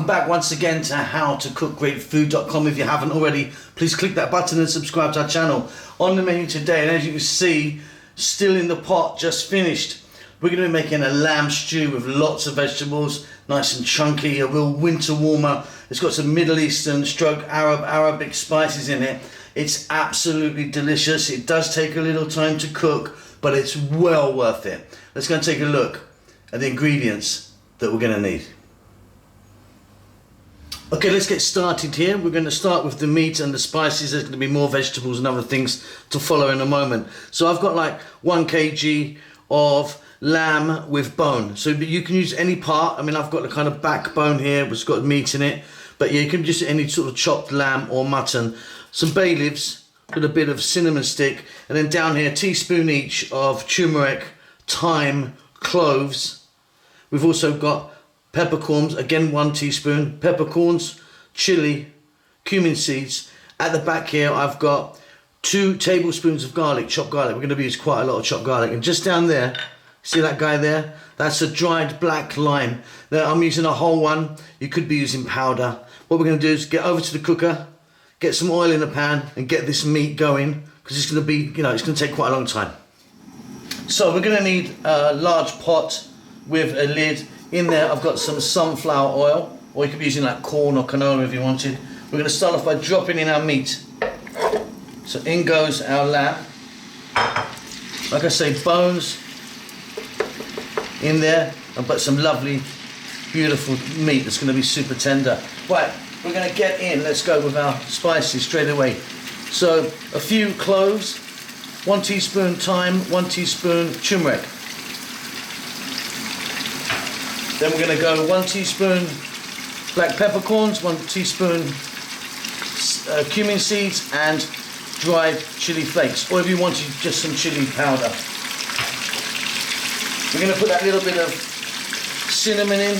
Welcome back once again to howtocookgreatfood.com. If you haven't already, please click that button and subscribe to our channel. On the menu today, and as you can see, still in the pot, just finished, we're going to be making a lamb stew with lots of vegetables, nice and chunky, a real winter warmer. It's got some Middle Eastern stroke Arabic spices in it. It's absolutely delicious. It does take a little time to cook, but it's well worth it. Let's go and take a look at the ingredients that we're going to need. Okay, let's get started here. We're going to start with the meat and the spices. There's going to be more vegetables and other things to follow in a moment. So I've got like 1 kg of lamb with bone. So you can use any part. I mean, I've got the kind of backbone here, which has got meat in it. But yeah, you can just any sort of chopped lamb or mutton. Some bay leaves with a bit of cinnamon stick. And then down here, a teaspoon each of turmeric, thyme, cloves. We've also got peppercorns, again 1 teaspoon, peppercorns, chili, cumin seeds. At the back here I've got 2 tablespoons of garlic, chopped garlic. We're going to use quite a lot of chopped garlic. And just down there, see that guy there? That's a dried black lime. Now I'm using a whole one. You could be using powder. What we're going to do is get over to the cooker, get some oil in the pan and get this meat going, because it's going to be, it's going to take quite a long time. So we're going to need a large pot with a lid. In there I've got some sunflower oil, or you could be using like corn or canola if you wanted. We're going to start off by dropping in our meat. So in goes our lamb. Like I say, bones in there. I've got some lovely, beautiful meat that's going to be super tender. Right, we're going to get in. Let's go with our spices straight away. So a few cloves, 1 teaspoon thyme, 1 teaspoon turmeric. Then we're going to go 1 teaspoon black peppercorns, 1 teaspoon cumin seeds, and dried chili flakes, or if you wanted just some chili powder. We're going to put that little bit of cinnamon in.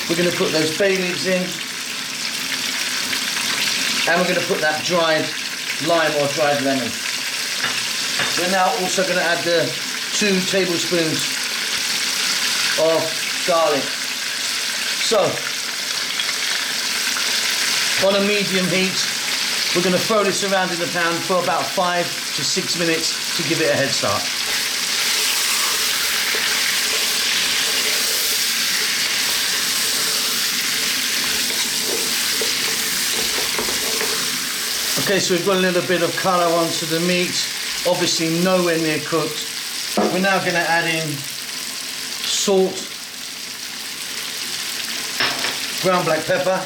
We're going to put those bay leaves in, and we're going to put that dried lime or dried lemon. We're now also going to add the 2 tablespoons of garlic. So on a medium heat, we're going to throw this around in the pan for about 5 to 6 minutes to give it a head start. Okay, so we've got a little bit of colour onto the meat, obviously nowhere near cooked. We're now going to add in salt, ground black pepper,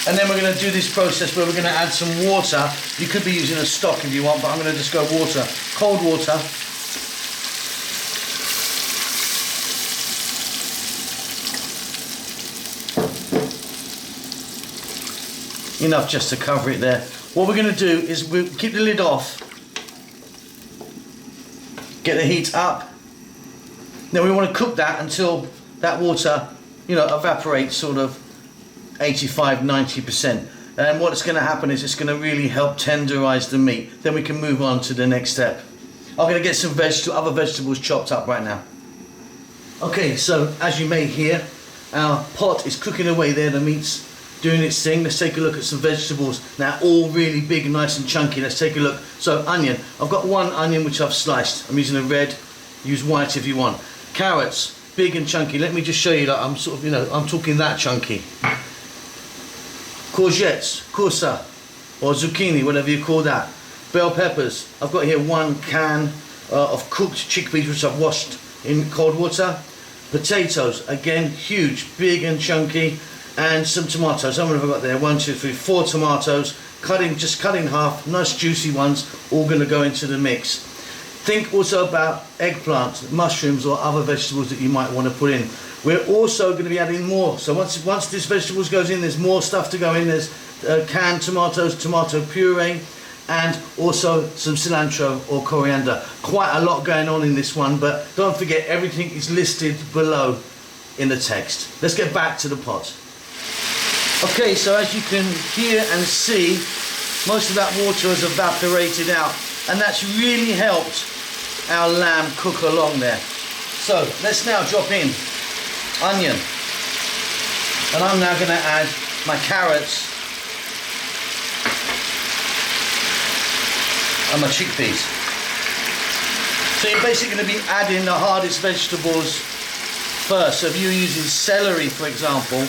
and then we're going to do this process where we're going to add some water. You could be using a stock if you want, but I'm going to just go water, cold water. Enough just to cover it there. What we're going to do is we'll keep the lid off. Get the heat up. Then we want to cook that until that water, evaporates sort of 85–90%. And what's going to happen is it's going to really help tenderize the meat. Then we can move on to the next step. I'm going to get some other vegetables chopped up right now. Okay, so as you may hear, our pot is cooking away there. The meat's doing its thing. Let's take a look at some vegetables. Now, all really big and nice and chunky. Let's take a look. So onion. I've got 1 onion which I've sliced. I'm using a red. Use white if you want. Carrots, big and chunky. Let me just show you that I'm sort of, I'm talking that chunky. Courgettes, corsa, or zucchini, whatever you call that. Bell peppers. I've got here 1 can of cooked chickpeas which I've washed in cold water. Potatoes, again, huge, big and chunky. And some tomatoes. How many have I got there? 1, 2, 3, 4 tomatoes. Just cut in half. Nice juicy ones. All going to go into the mix. Think also about eggplant, mushrooms, or other vegetables that you might want to put in. We're also going to be adding more. So once this vegetables goes in, there's more stuff to go in. There's canned tomatoes, tomato puree, and also some cilantro or coriander. Quite a lot going on in this one, but don't forget everything is listed below in the text. Let's get back to the pot. Okay, so as you can hear and see, most of that water has evaporated out, and that's really helped our lamb cook along there. So let's now drop in onion. And I'm now going to add my carrots and my chickpeas. So you're basically going to be adding the hardest vegetables first. So if you're using celery, for example,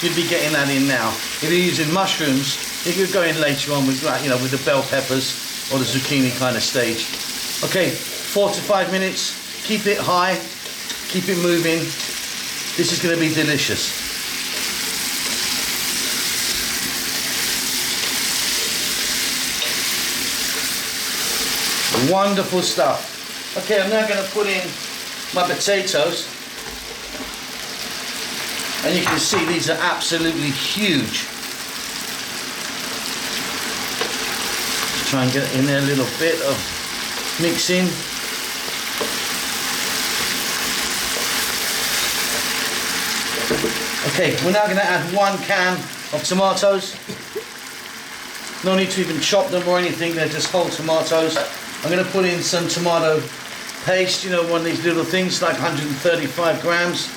you'd be getting that in now. If you're using mushrooms, if you're going later on with, you know, with the bell peppers or the zucchini kind of stage. Okay, 4 to 5 minutes. Keep it high. Keep it moving. This is going to be delicious. Wonderful stuff. Okay, I'm now going to put in my potatoes. And you can see these are absolutely huge. Just try and get in there a little bit of mixing. Okay, we're now going to add 1 can of tomatoes. No need to even chop them or anything, they're just whole tomatoes. I'm going to put in some tomato paste, you know, one of these little things, like 135 grams.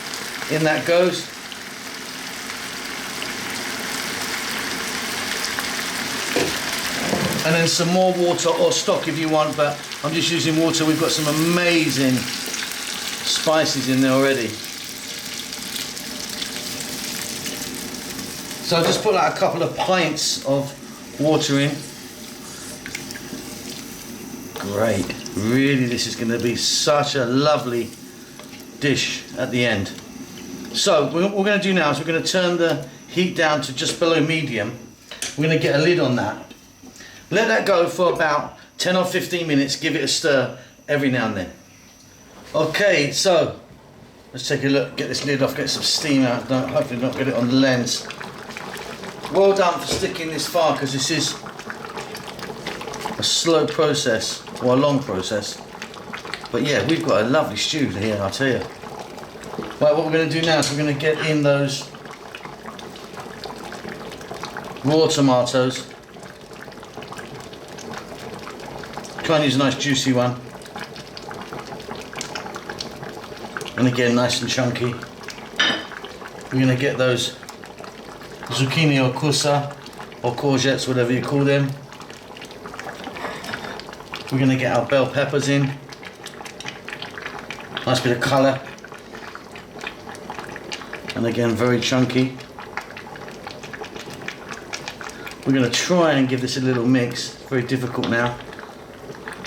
In that goes. And then some more water or stock if you want, but I'm just using water. We've got some amazing spices in there already. So I'll just put like a couple of pints of water in. Great. Really, this is going to be such a lovely dish at the end. So what we're going to do now is we're going to turn the heat down to just below medium. We're going to get a lid on that. Let that go for about 10 or 15 minutes. Give it a stir every now and then. Okay, so let's take a look. Get this lid off. Get some steam out. Hopefully not get it on the lens. Well done for sticking this far, because this is a slow process, or a long process. But yeah, we've got a lovely stew here, I'll tell you. Right, what we're going to do now is we're going to get in those raw tomatoes. Try and use a nice juicy one. And again, nice and chunky. We're going to get those zucchini or kusa or courgettes, whatever you call them. We're going to get our bell peppers in. Nice bit of colour. And again, very chunky. We're going to try and give this a little mix. It's very difficult now.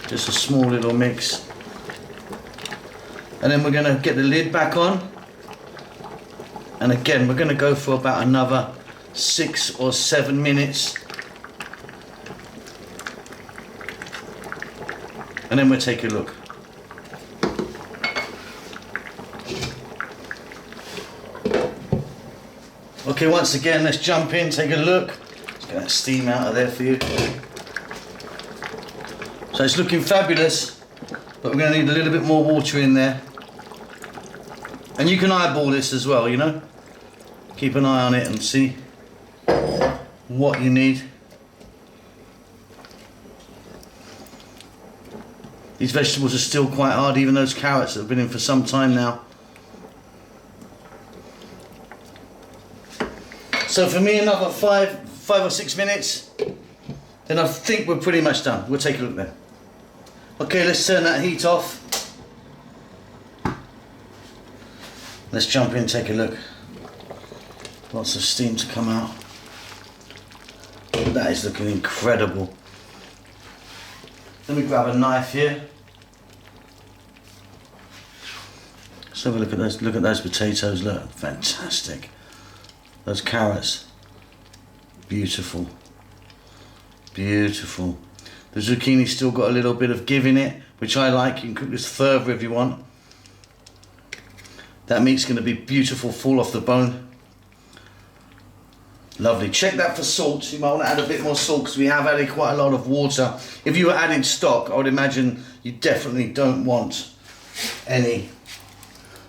Just a small little mix. And then we're going to get the lid back on. And again, we're going to go for about another 6 or 7 minutes. And then we'll take a look. Okay, once again, let's jump in, take a look. Let's get that steam out of there for you. So it's looking fabulous, but we're going to need a little bit more water in there. And you can eyeball this as well, you know. Keep an eye on it and see what you need. These vegetables are still quite hard, even those carrots that have been in for some time now. So for me, another 5 or 6 minutes, then I think we're pretty much done. We'll take a look then. Okay, let's turn that heat off. Let's jump in and take a look. Lots of steam to come out. That is looking incredible. Let me grab a knife here. Let's have a look at those. Look at those potatoes. Look, fantastic. Those carrots, beautiful, beautiful. The zucchini's still got a little bit of give in it, which I like. You can cook this further if you want. That meat's going to be beautiful, fall off the bone. Lovely. Check that for salt. You might want to add a bit more salt because we have added quite a lot of water. If you were adding stock, I would imagine you definitely don't want any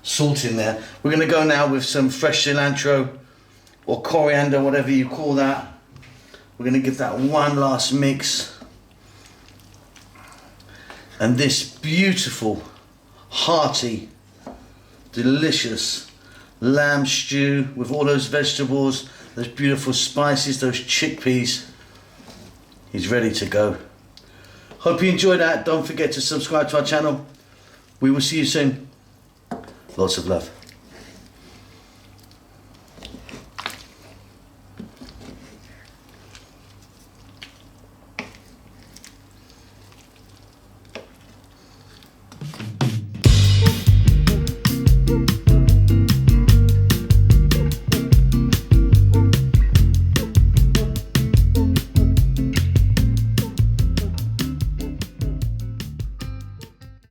salt in there. We're going to go now with some fresh cilantro or coriander, whatever you call that. We're going to give that one last mix. And this beautiful, hearty delicious lamb stew with all those vegetables, those beautiful spices, those chickpeas. He's ready to go. Hope you enjoyed that. Don't forget to subscribe to our channel. We will see you soon. Lots of love.